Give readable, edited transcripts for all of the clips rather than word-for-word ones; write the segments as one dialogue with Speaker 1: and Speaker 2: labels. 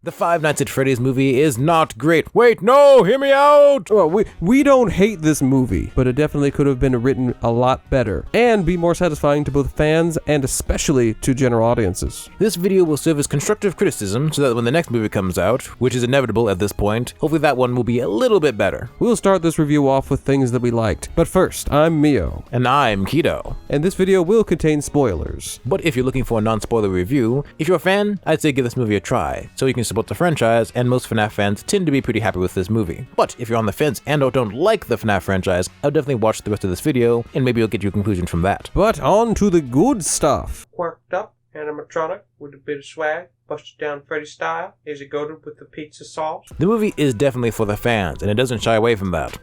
Speaker 1: The Five Nights at Freddy's movie is not great. Wait, no, hear me out!
Speaker 2: Well, we don't hate this movie, but it definitely could have been written a lot better and be more satisfying to both fans and especially to general audiences.
Speaker 1: This video will serve as constructive criticism so that when the next movie comes out, which is inevitable at this point, hopefully that one will be a little bit better.
Speaker 2: We'll start this review off with things that we liked, but first, I'm Mio.
Speaker 1: And I'm Keto.
Speaker 2: And this video will contain spoilers.
Speaker 1: But if you're looking for a non-spoiler review, if you're a fan, I'd say give this movie a try, so you can support the franchise, and most FNAF fans tend to be pretty happy with this movie. But if you're on the fence and or don't like the FNAF franchise, I would definitely watch the rest of this video, and maybe you'll get your conclusion from that.
Speaker 2: But on to the good stuff.
Speaker 3: Quirked up, animatronic, with a bit of swag, busted down Freddy style, is it goated with the pizza sauce?
Speaker 1: The movie is definitely for the fans, and it doesn't shy away from that.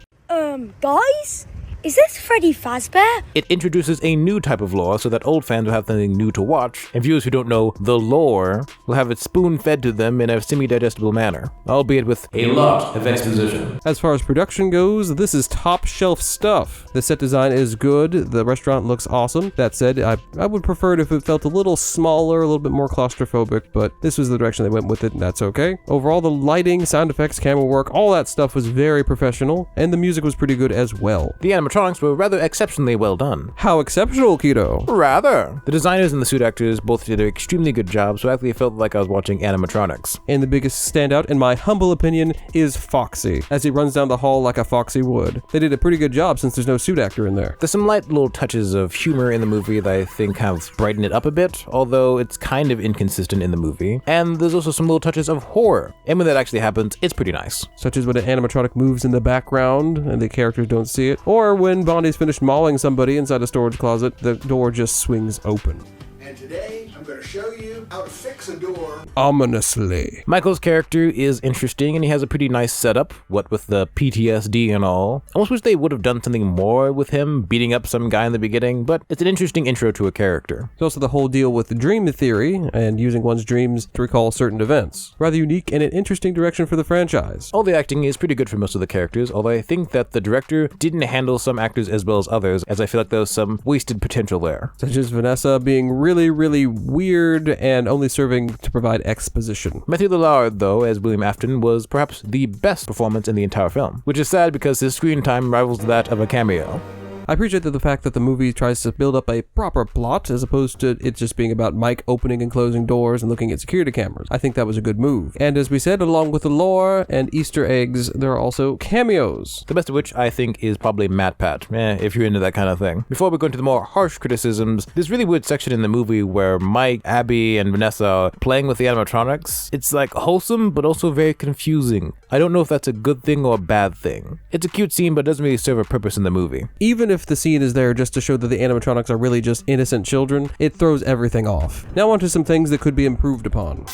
Speaker 4: Guys? Is this Freddy Fazbear?
Speaker 1: It introduces a new type of lore so that old fans will have something new to watch, and viewers who don't know the lore will have it spoon-fed to them in a semi-digestible manner, albeit with a lot of exposition.
Speaker 2: As far as production goes, this is top-shelf stuff. The set design is good, the restaurant looks awesome. That said, I would prefer it if it felt a little smaller, a little bit more claustrophobic, but this was the direction they went with it, and that's okay. Overall, the lighting, sound effects, camera work, all that stuff was very professional, and the music was pretty good as well.
Speaker 1: The animatronics were rather exceptionally well done.
Speaker 2: How exceptional, Keto?
Speaker 1: Rather. The designers and the suit actors both did an extremely good job, so I actually felt like I was watching animatronics.
Speaker 2: And the biggest standout, in my humble opinion, is Foxy, as he runs down the hall like a Foxy would. They did a pretty good job since there's no suit actor in there.
Speaker 1: There's some light little touches of humor in the movie that I think have brightened it up a bit, although it's kind of inconsistent in the movie. And there's also some little touches of horror, and when that actually happens, it's pretty nice.
Speaker 2: Such as when an animatronic moves in the background and the characters don't see it, or when Bonnie's finished mauling somebody inside a storage closet, the door just swings open.
Speaker 5: And today, I'm going to show you how to fix a door
Speaker 2: ominously.
Speaker 1: Michael's character is interesting and he has a pretty nice setup, what with the PTSD and all. I almost wish they would have done something more with him beating up some guy in the beginning, but it's an interesting intro to a character.
Speaker 2: There's also the whole deal with the dream theory and using one's dreams to recall certain events. Rather unique and an interesting direction for the franchise.
Speaker 1: All the acting is pretty good for most of the characters, although I think that the director didn't handle some actors as well as others, as I feel like there was some wasted potential there.
Speaker 2: Such as Vanessa being really weird and only serving to provide exposition.
Speaker 1: Matthew Lillard, though, as William Afton, was perhaps the best performance in the entire film, which is sad because his screen time rivals that of a cameo.
Speaker 2: I appreciate the fact that the movie tries to build up a proper plot as opposed to it just being about Mike opening and closing doors and looking at security cameras. I think that was a good move. And as we said, along with the lore and Easter eggs, there are also cameos.
Speaker 1: The best of which I think is probably Matt Pat, if you're into that kind of thing. Before we go into the more harsh criticisms, there's really weird section in the movie where Mike, Abby, and Vanessa are playing with the animatronics. It's like wholesome, but also very confusing. I don't know if that's a good thing or a bad thing. It's a cute scene, but it doesn't really serve a purpose in the movie.
Speaker 2: Even if the scene is there just to show that the animatronics are really just innocent children, it throws everything off. Now on to some things that could be improved upon.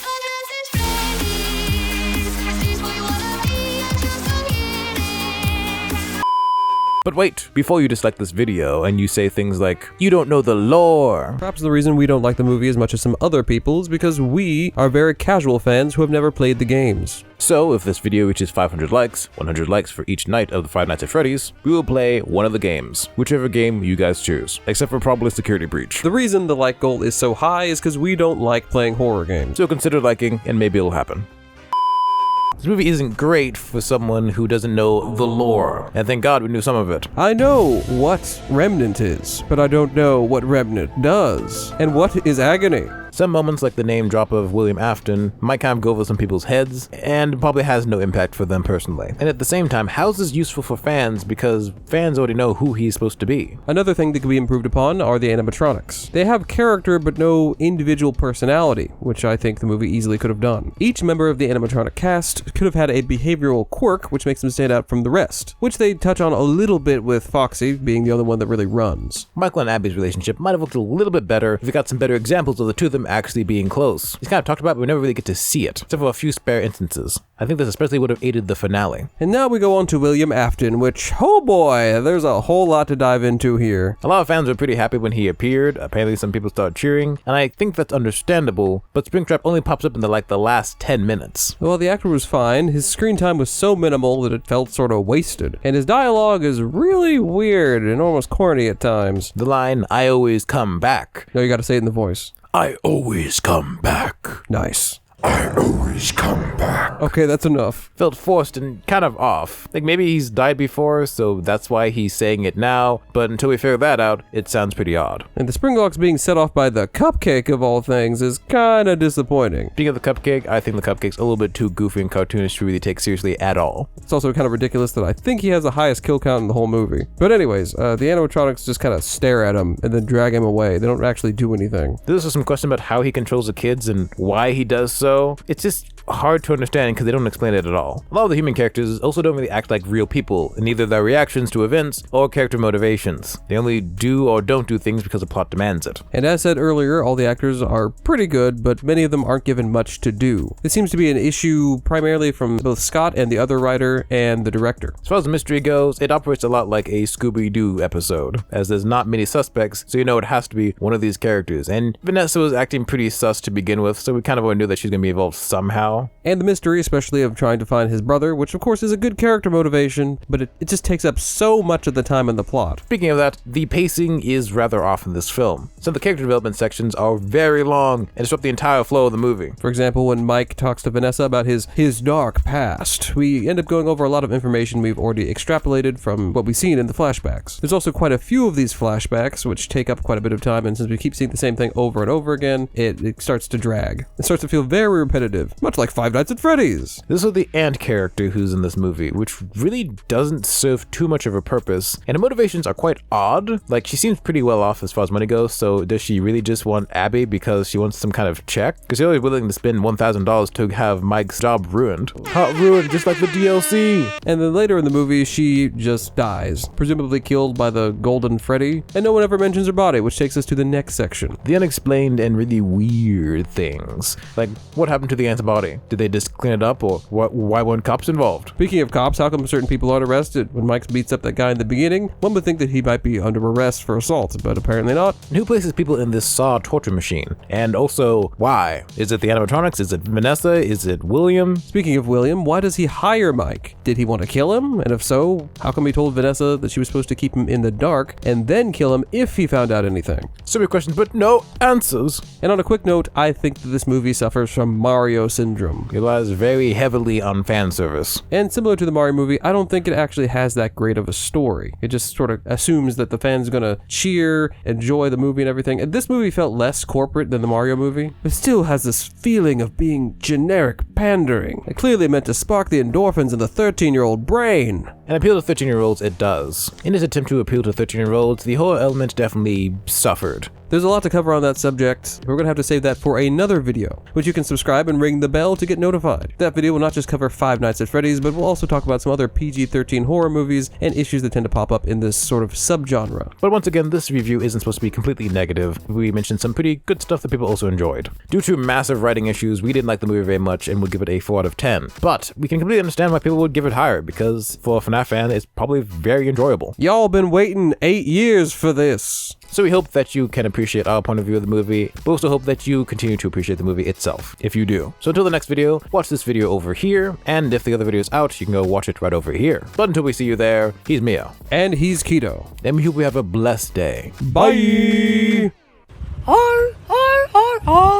Speaker 1: But wait, before you dislike this video and you say things like, you don't know the lore.
Speaker 2: Perhaps the reason we don't like the movie as much as some other people is because we are very casual fans who have never played the games.
Speaker 1: So if this video reaches 500 likes, 100 likes for each night of the Five Nights at Freddy's, we will play one of the games, whichever game you guys choose, except for probably Security Breach.
Speaker 2: The reason the like goal is so high is because we don't like playing horror games.
Speaker 1: So consider liking and maybe it'll happen. This movie isn't great for someone who doesn't know the lore, and thank God we knew some of it.
Speaker 2: I know what Remnant is, but I don't know what Remnant does. And what is agony?
Speaker 1: Some moments like the name drop of William Afton might kind of go over some people's heads and probably has no impact for them personally. And at the same time, how's this useful for fans because fans already know who he's supposed to be?
Speaker 2: Another thing that could be improved upon are the animatronics. They have character but no individual personality, which I think the movie easily could have done. Each member of the animatronic cast could have had a behavioral quirk which makes them stand out from the rest, which they touch on a little bit with Foxy being the only one that really runs.
Speaker 1: Michael and Abby's relationship might have looked a little bit better if we got some better examples of the two of them actually being close. He's kind of talked about, but we never really get to see it, except for a few spare instances. I think this especially would have aided the finale.
Speaker 2: And now we go on to William Afton, which, oh boy, there's a whole lot to dive into here.
Speaker 1: A lot of fans were pretty happy when he appeared. Apparently some people started cheering, and I think that's understandable, but Springtrap only pops up in the last 10 minutes.
Speaker 2: Well, the actor was fine. His screen time was so minimal that it felt sort of wasted. And his dialogue is really weird and almost corny at times.
Speaker 1: The line, "I always come back."
Speaker 2: No, you gotta say it in the voice.
Speaker 5: I always come back.
Speaker 2: Nice.
Speaker 5: I always come back.
Speaker 2: Okay, that's enough.
Speaker 1: Felt forced and kind of off. Like maybe he's died before, so that's why he's saying it now, but until we figure that out, it sounds pretty odd.
Speaker 2: And the spring locks being set off by the cupcake of all things is kinda disappointing.
Speaker 1: Speaking of the cupcake, I think the cupcake's a little bit too goofy and cartoonish to really take seriously at all.
Speaker 2: It's also kind of ridiculous that I think he has the highest kill count in the whole movie. But anyways, the animatronics just kind of stare at him and then drag him away. They don't actually do anything.
Speaker 1: There's also some question about how he controls the kids and why he does so. It's just hard to understand because they don't explain it at all. A lot of the human characters also don't really act like real people in either their reactions to events or character motivations. They only do or don't do things because the plot demands it.
Speaker 2: And as said earlier, all the actors are pretty good, but many of them aren't given much to do. This seems to be an issue primarily from both Scott and the other writer and the director.
Speaker 1: As far as the mystery goes, it operates a lot like a Scooby-Doo episode, as there's not many suspects, so you know it has to be one of these characters. And Vanessa was acting pretty sus to begin with, so we kind of already knew that she's going to be involved somehow.
Speaker 2: And the mystery, especially of trying to find his brother, which of course is a good character motivation, but it just takes up so much of the time in the plot.
Speaker 1: Speaking of that, the pacing is rather off in this film. Some of the character development sections are very long and disrupt the entire flow of the movie.
Speaker 2: For example, when Mike talks to Vanessa about his dark past, we end up going over a lot of information we've already extrapolated from what we've seen in the flashbacks. There's also quite a few of these flashbacks, which take up quite a bit of time, and since we keep seeing the same thing over and over again, it starts to drag. It starts to feel very repetitive, much like Five Nights at Freddy's.
Speaker 1: This is the ant character who's in this movie, which really doesn't serve too much of a purpose, and her motivations are quite odd. Like, she seems pretty well off as far as money goes, so does she really just want Abby because she wants some kind of check? Because she's only willing to spend $1,000 to have Mike's job ruined. Hot ruined, just like the DLC!
Speaker 2: And then later in the movie, she just dies, presumably killed by the Golden Freddy, and no one ever mentions her body, which takes us to the next section.
Speaker 1: The unexplained and really weird things. Like, what happened to the ant's body? Did they just clean it up, or why weren't cops involved?
Speaker 2: Speaking of cops, how come certain people aren't arrested? When Mike beats up that guy in the beginning, one would think that he might be under arrest for assault, but apparently not.
Speaker 1: And who places people in this Saw torture machine? And also, why? Is it the animatronics? Is it Vanessa? Is it William?
Speaker 2: Speaking of William, why does he hire Mike? Did he want to kill him? And if so, how come he told Vanessa that she was supposed to keep him in the dark and then kill him if he found out anything?
Speaker 1: So many questions, but no answers.
Speaker 2: And on a quick note, I think that this movie suffers from Mario syndrome.
Speaker 1: It relies very heavily on fan service.
Speaker 2: And similar to the Mario movie, I don't think it actually has that great of a story. It just sort of assumes that the fans are gonna cheer, enjoy the movie and everything. And this movie felt less corporate than the Mario movie, but still has this feeling of being generic pandering. It clearly meant to spark the endorphins in the 13-year-old brain.
Speaker 1: And appeal to 13-year-olds it does. In its attempt to appeal to 13-year-olds, the horror element definitely suffered.
Speaker 2: There's a lot to cover on that subject. We're going to have to save that for another video, which you can subscribe and ring the bell to get notified. That video will not just cover Five Nights at Freddy's, but we'll also talk about some other PG-13 horror movies and issues that tend to pop up in this sort of subgenre.
Speaker 1: But once again, this review isn't supposed to be completely negative. We mentioned some pretty good stuff that people also enjoyed. Due to massive writing issues, we didn't like the movie very much and would give it a 4 out of 10. But we can completely understand why people would give it higher, because for a FNAF fan, it's probably very enjoyable.
Speaker 2: Y'all been waiting 8 years for this.
Speaker 1: So we hope that you can appreciate our point of view of the movie, but also hope that you continue to appreciate the movie itself, if you do. So until the next video, watch this video over here, and if the other video is out, you can go watch it right over here. But until we see you there, he's Mio.
Speaker 2: And he's Keto.
Speaker 1: And we hope you have a blessed day.
Speaker 2: Bye!
Speaker 4: Ar, ar, ar, ar.